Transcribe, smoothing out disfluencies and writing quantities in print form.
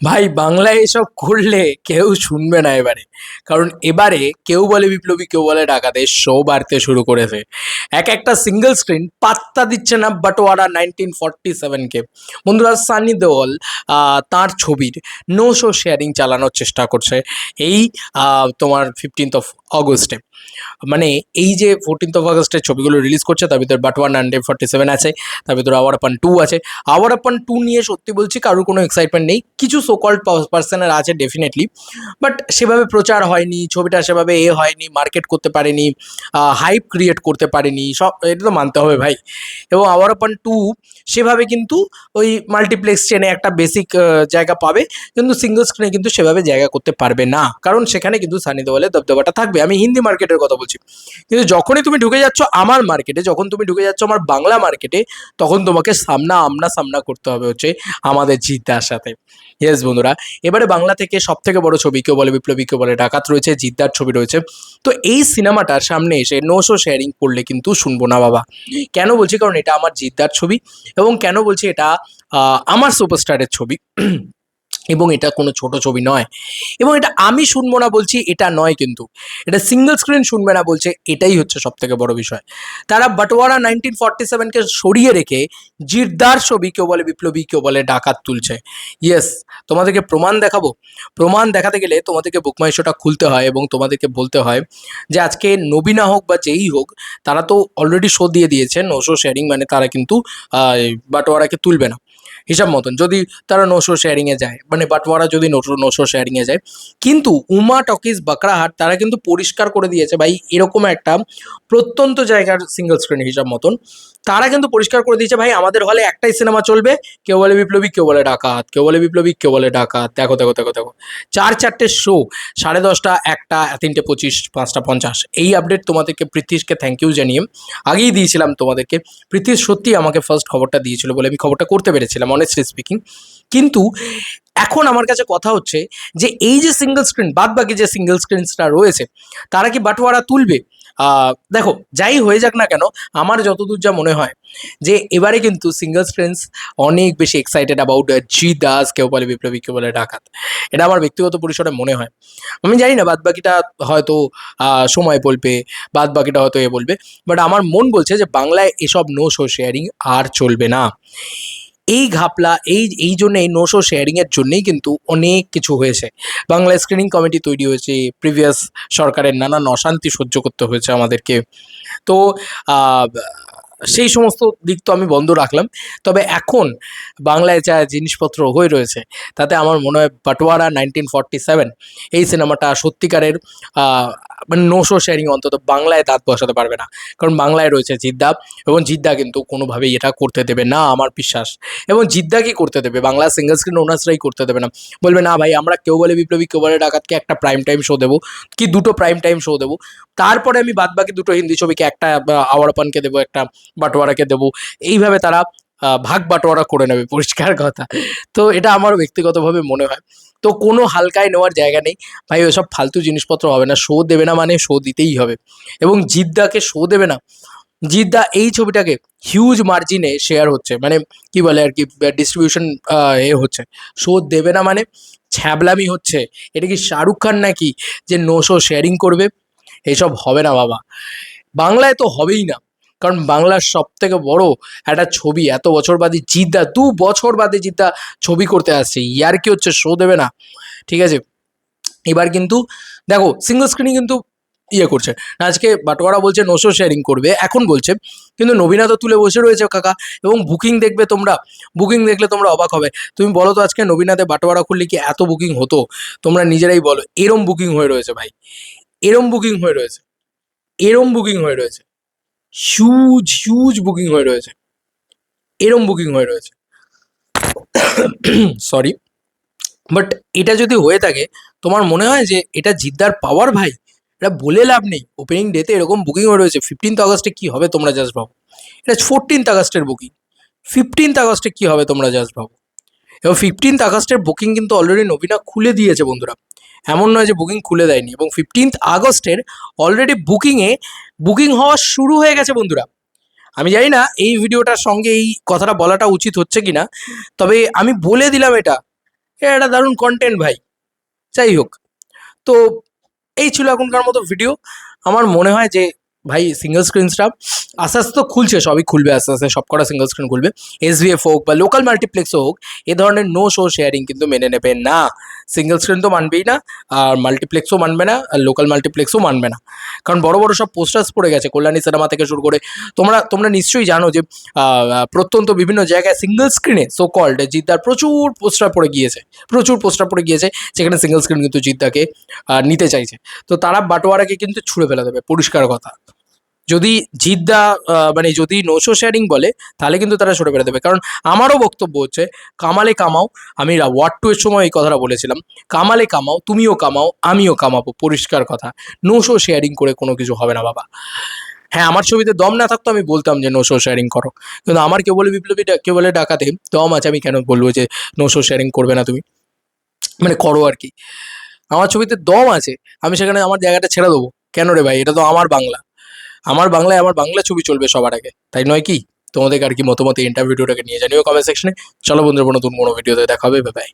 ভাই বাংলায় এসব করলে কেউ শুনবে না এবারে। কারণ এবারে কেউ বলে বিপ্লবী, কেউ বলে ডাকাতের শো বাড়তে শুরু করেছে। একটা সিঙ্গেল স্ক্রিন পাত্তা দিচ্ছে না বাটোয়ারা 1947-কে। বন্ধুরা, সানি দেওয়াল তার ছবির নো শো শেয়ারিং চালানোর চেষ্টা করছে এই তোমার 15 অগস্টে। মানে এই যে 14 অগস্টের ছবিগুলো রিলিজ করছে, তার ভিতরে বাটোয়ার 1947 আছে, তার ভিতরে আওয়ার আপান 2 আছে। আওয়ার আপান 2 নিয়ে সত্যি বলছি কারোর কোনো এক্সাইটমেন্ট নেই। কিছু সোকল্ড পার্সনের আছে ডেফিনেটলি, বাট সেভাবে প্রচার হয়নি, ছবিটা সেভাবে হয়নি, মার্কেট করতে পারেনি, হাইপ ক্রিয়েট করতে পারেনি, সব এটা তো মানতে হবে ভাই। এবং আওয়ার আপান 2 সেভাবে কিন্তু ওই মাল্টিপ্লেক্স চেনে একটা বেসিক জায়গা পাবে, কিন্তু সিঙ্গল স্ক্রিনে কিন্তু সেভাবে জায়গা করতে পারবে না, কারণ সেখানে কিন্তু সানি দেওয়ালের দবদবাটা থাকবে। আমি হিন্দি মার্কেটের কথা বলছি। কিন্তু যখনই তুমি ঢুকে যাচ্ছ আমার মার্কেটে, যখন তুমি ঢুকে যাচ্ছ আমার বাংলা মার্কেটে, তখন তোমাকে সামনা করতে হবে হচ্ছে আমাদের জিদ্দার সাথে। ইয়েস বন্ধুরা, এবারে বাংলা থেকে সব থেকে বড় ছবি, কেউ বলে বিপ্লবী, কেউ বলে ডাকাত রয়েছে, জিদ্দার ছবি রয়েছে। তো এই সিনেমাটার সামনে এসে নো শো শেয়ারিং করলে কিন্তু শুনবো না বাবা। কেন বলছি? কারণ এটা আমার জিদ্দার ছবি। এবং কেন বলছি এটা আমার সুপারস্টারের ছবি। এবং এটা কোনো ছোট ছবি নয়। এবং এটা আমি শুনবো না বলছি এটা নয়, কিন্তু এটা সিঙ্গেল স্ক্রিন শুনবে না বলছে, এটাই হচ্ছে সব থেকে বড় বিষয়। তারা বাটোয়ারা 1947-কে সরিয়ে রেখে জিদ্দার ছবি, কেউ বলে বিপ্লবী, কেউ বলে ডাকাত তুলছে। ইয়েস, তোমাদেরকে প্রমাণ দেখাবো। প্রমাণ দেখাতে গেলে তোমাদেরকে বুকমাই শোটা খুলতে হয় এবং তোমাদেরকে বলতে হয় যে আজকে নবীনা হোক বা যেই হোক, তারা তো অলরেডি শো দিয়ে দিয়েছে নো শো শেয়ারিং, মানে তারা কিন্তু বাটোয়ারাকে তুলবে না হিসাব মতন, যদি তারা নো শো শেয়ারিংয়ে যায়, মানে বাটোয়ারা যদি নো শো শেয়ারিংয়ে যায়। কিন্তু উমা টকিজ বাকরাহাট তারা কিন্তু পরিষ্কার করে দিয়েছে ভাই, এরকম একটা প্রত্যন্ত জায়গার সিঙ্গল স্ক্রিন হিসাব মতন তারা কিন্তু পরিষ্কার করে দিয়েছে ভাই, আমাদের হলে একটাই সিনেমা চলবে, কেউ বলে বিপ্লবী, কেউ বলে ডাকাত, কেউ বলে বিপ্লবী, কেউ বলে ডাকাত। দেখো দেখো দেখো দেখো, চারটে শো, 10:30, 1টা, 3:25, 5:50। এই আপডেট তোমাদেরকে পৃথ্বীশকে থ্যাংক ইউ জানিয়ে আগেই দিয়েছিলাম তোমাদেরকে। পৃথ্বীশ সত্যি আমাকে ফার্স্ট খবরটা দিয়েছিল বলে আমি খবরটা করতে পেরেছিলাম, অনেস্টলি স্পিকিং। কিন্তু এখন আমার কাছে কথা হচ্ছে যে এই যে সিঙ্গল স্ক্রিন, বাদ বাকি যে সিঙ্গল স্ক্রিনসটা রয়েছে, তারা কি বাটোয়ারা তুলবে? দেখো, যাই হয়ে যাক না কেন, আমার যতদূর যা মনে হয় যে এবারে কিন্তু সিঙ্গল স্ক্রিনস অনেক বেশি এক্সাইটেড অ্যাবাউট জি দাস, কেউ বলে বিপ্লবী, কেউ বলে ডাকাত। এটা আমার ব্যক্তিগত পরিসরে মনে হয়। আমি জানি না বাদ বাকিটা হয়তো সময় বলবে, বাদ বাকিটা হয়তো বলবে, বাট আমার মন বলছে যে বাংলায় এসব নো শো শেয়ারিং আর চলবে না। এই ঘাপলা, এই জন্য এই নো শো শেয়ারিংয়ের জন্যেই কিন্তু অনেক কিছু হয়েছে। বাংলা স্ক্রিনিং কমিটি তৈরি হয়েছে, প্রিভিয়াস সরকারের নানান অশান্তি সহ্য করতে হয়েছে আমাদেরকে। তো আহ, সেই সমস্ত দিক তো আমি বন্ধ রাখলাম। তবে এখন বাংলায় যা জিনিসপত্র হয়ে রয়েছে, তাতে আমার মনে হয় বাটোয়ারা 1947 এই সিনেমাটা সত্যিকারের মানে নো শো শেয়ারিং অন্তত বাংলায় দাঁত বসাতে পারবে না। কারণ বাংলায় রয়েছে জিদ্দা, এবং জিদ্দা কিন্তু কোনোভাবেই এটা করতে দেবে না আমার বিশ্বাস। এবং জিদ্দা কি করতে দেবে? বাংলা সিঙ্গল স্ক্রিন ওনার্সরাই করতে দেবে না। বলবে না ভাই, আমরা কেউ বলে বিপ্লবী, কেউ বলে ডাকাতকে একটা প্রাইম টাইম শো দেবো, কি দুটো প্রাইম টাইম শো দেবো, তারপরে আমি বাদ বাকি দুটো হিন্দি ছবিকে, একটা আওয়ার আপানকে দেবো, একটা বাটোয়ারাকে দেবো। এইভাবে তারা ভাগ বাটোয়ারা করে নেবে, পরিষ্কার কথা। তো এটা আমার ব্যক্তিগতভাবে মনে হয়। তো কোনো হালকায় নেওয়ার জায়গা নেই ভাই, ওইসব ফালতু জিনিসপত্র হবে না। শো দেবে না মানে শো দিতেই হবে। এবং জিদ্দাকে শো দেবে না, জিদ্দা এই ছবিটাকে হিউজ মার্জিনে শেয়ার হচ্ছে, মানে কি বলে আর কি, ডিস্ট্রিবিউশন হচ্ছে, শো দেবে না মানে ছ্যাবলামি হচ্ছে। এটা কি শাহরুখ খান নাকি যে নো শো শেয়ারিং করবে? এইসব হবে না বাবা, বাংলায় তো হবেই না। কারণ বাংলার সব থেকে বড় একটা ছবি, এত বছর বাদে জিদ্দা, 2 বছর বাদে জিদ্দা ছবি করতে আসছে, ইয়ার কি হচ্ছে? শো দেবে না? ঠিক আছে, এবার কিন্তু দেখো সিঙ্গল স্ক্রিনিং কিন্তু করছে। আজকে বাটোয়ারা বলছে নো শো শেয়ারিং করবে, এখন বলছে, কিন্তু নবীনা তো তুলে বসে রয়েছে কাকা। এবং বুকিং দেখবে তোমরা, বুকিং দেখলে তোমরা অবাক হবে। তুমি বলো তো আজকে নবীনাতে বাটোয়ারা খুললে কি এত বুকিং হতো? তোমরা নিজেরাই বলো। এরম বুকিং হয়ে রয়েছে ভাই, এরম বুকিং হয়ে রয়েছে, এরম বুকিং হয়ে রয়েছে, হিউজ হিউজ বুকিং হয়ে রয়েছে, এরম বুকিং হয়ে রয়েছে। সরি, বাট এটা যদি হয়ে থাকে, তোমার মনে হয় যে এটা জিদ্দার পাওয়ার ভাই? এটা বলে লাভ নেই। ওপেনিং ডেতে এরকম বুকিং হয়ে রয়েছে, 15 আগস্টে কী হবে তোমরা জাস্ট ভাবো। এটা 14 আগস্টের বুকিং, 15 আগস্টে কী হবে তোমরা জাস্ট ভাবো। এবং 15 আগস্টের বুকিং কিন্তু অলরেডি নবীনা খুলে দিয়েছে বন্ধুরা, এমন নয় যে বুকিং খুলে দেয়নি। এবং 15 আগস্টের অলরেডি বুকিং হওয়া শুরু হয়ে গেছে বন্ধুরা। আমি জানি না এই ভিডিওটার সঙ্গে এই কথাটা বলাটা উচিত হচ্ছে কি না, তবে আমি বলে দিলাম এটা, এটা একটা দারুণ কন্টেন্ট ভাই। যাই হোক, তো এই ছিল এখনকার মতো ভিডিও। আমার মনে হয় যে ভাই সিঙ্গেল স্ক্রিনসটা আস্তে আস্তে তো খুলছে, সবই খুলবে আস্তে আস্তে, সব কটা সিঙ্গেল স্ক্রিন খুলবে। এসভিএফ হোক বা লোকাল মাল্টিপ্লেক্সও হোক, এ ধরনের নো শো শেয়ারিং কিন্তু মেনে নেবে না। সিঙ্গেল স্ক্রিন তো মানবেই না, আর মাল্টিপ্লেক্সও মানবে না, আর লোকাল মাল্টিপ্লেক্সও মানবে না। কারণ বড় বড় সব পোস্টার্স পড়ে গেছে কল্যাণী সিনেমা থেকে শুরু করে। তোমরা তোমরা নিশ্চয়ই জানো যে প্রত্যন্ত বিভিন্ন জায়গায় সিঙ্গেল স্ক্রিনে সো কল্ড জিদ্দার প্রচুর পোস্টার পড়ে গিয়েছে, প্রচুর পোস্টার পড়ে গিয়েছে, যেখানে সিঙ্গেল স্ক্রিন কিন্তু জিদ্দাকে নিতে চাইছে। তো তারা বাটোয়ারাকে কিন্তু ছুঁড়ে ফেলে দেবে, পরিষ্কার কথা। যদি জিদ্দা মানে যদি নো শো শেয়ারিং বলে, তাহলে কিন্তু তারা সরে ফেলে দেবে। কারণ আমারও বক্তব্য হচ্ছে, কামালে কামাও, আমি ওয়ার্ড টু এর সময় এই কথাটা বলেছিলাম, কামালে কামাও, তুমিও কামাও, আমিও কামাবো, পরিষ্কার কথা। নো শো শেয়ারিং করে কোনো কিছু হবে না বাবা। হ্যাঁ, আমার ছবিতে দম না থাকতো আমি বলতাম যে নো শো শেয়ারিং করো, কিন্তু আমার কেউ বলে বিপ্লবী, কেউ বলে ডাকাতে দম আছে, আমি কেন বলবো যে নো শো শেয়ারিং করবে না তুমি, মানে করো আর কি। আমার ছবিতে দম আছে, আমি সেখানে আমার জায়গাটা ছেড়ে দেবো কেন রে ভাই? এটা তো আমার বাংলা, আমার বাংলায় আমার বাংলা ছবি চলবে সবার আগে, তাই নয় কি? তোমাদের আর কি মতামত এই ইন্টারভিউটাকে নিয়ে জানিও কমেন্ট সেকশনে। চলো বন্ধুরা, নতুন কোনো ভিডিওতে দেখা হবে, বাই বাই।